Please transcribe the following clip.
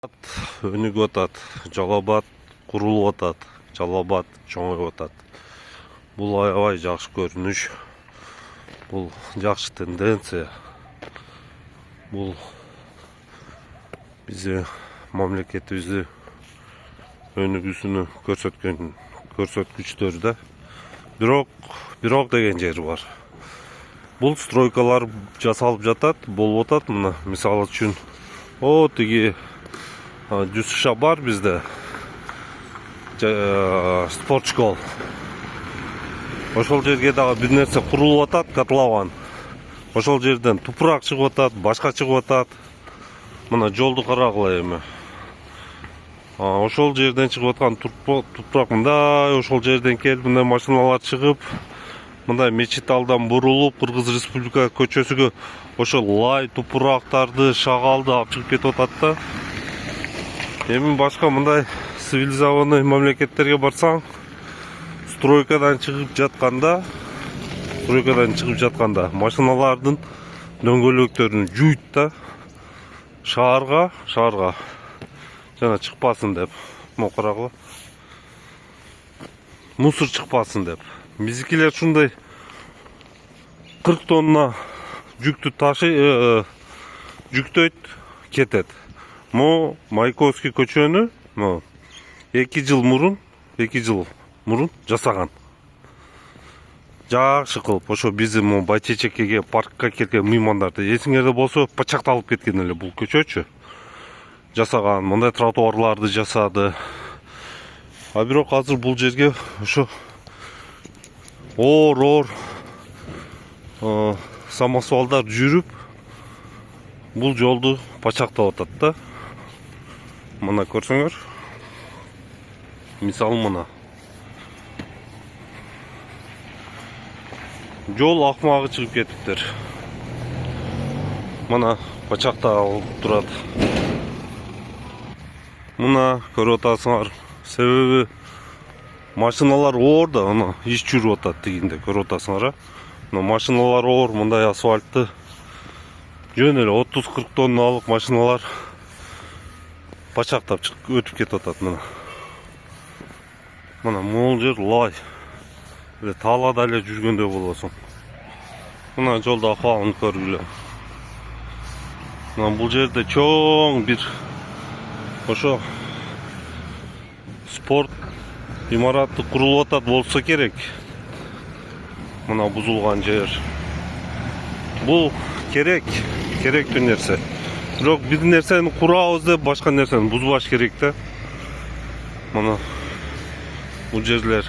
Өнүгүп атат, Жалал-Абад курулуп атат, Жалал-Абад чоңоюп атат. Бул аябай жакшы көрүнүш, бул жакшы тенденция. Бул биздин мамлекетибизди өнүгүүсүнү көрсөткөн көрсөткүчтөр да. Бирок деген жери бар. Бул стройкалар жасалып жатат, болуп атат. Мына мисалы үчүн, тиги Жүсүша бар bizde спорт школ. Ошол жерге дагы бир нерсе курулуп атат, котлован. Ошол жерден тупурак чыгып атат, башка чыгып атат. Мына жолду карагыла эми. Ошол жерден чыгып аткан тупурак мындай, ошол жерден келип мындай машиналар чыгып, мындай мечит алдан бурулуп, Кыргыз Республика көчөсүгө ошол лай тупурактарды, шагалды алып чыгып кетип атат да. Эми башка мындай цивилизованный мамлекеттерге барсаң, стройкадан чыгып жатканда машиналардын дөңгөлөктөрүн жуйт да, шаарга жана чыкпасын деп, карагыла. Мусор чыкпасын деп. Биздикилер ушундай 40 тонна жүктөйт, кетет. Маяковский көчөнү 2 жыл мурун жасаган. Жакшы кылып, ошо биздин Байчечекеге паркка келген мыймандарды эсиңерде болсо пачакталып кеткен эле бул көчөчү. Жасаган, мындай тротуарларды жасады. Бирок азыр бул жерге ошо оор самосвалдар жүрүп, бул жолду пачактап атат да. Мына көрсөңөр. Мисалы мына. Жол акмагы чыгып кетиптир. Мына пачакталып турат. Мына көрүп атасыңар. Себеби машиналар оор да, ана иш жүрүп атат дегенде көрүп атасыңар. Машиналар оор, мындай асфальтты жөн эле 30-40 тонналык машиналар пачактап чыгып өтүп кетип атат. Мына могул жер лай. Талада эле жүргөндөй болосуң. Мына жолдо акыбалын көргүлө. Мына бул жерде чоң бир ошо спорт имараты курулуп атат болсо керек. Мына бузулган жер. Бул керектүү нерсе. Бирок бир нерсени курабыз деп башка нерсени бузбаш керек да. Мына бул жерлер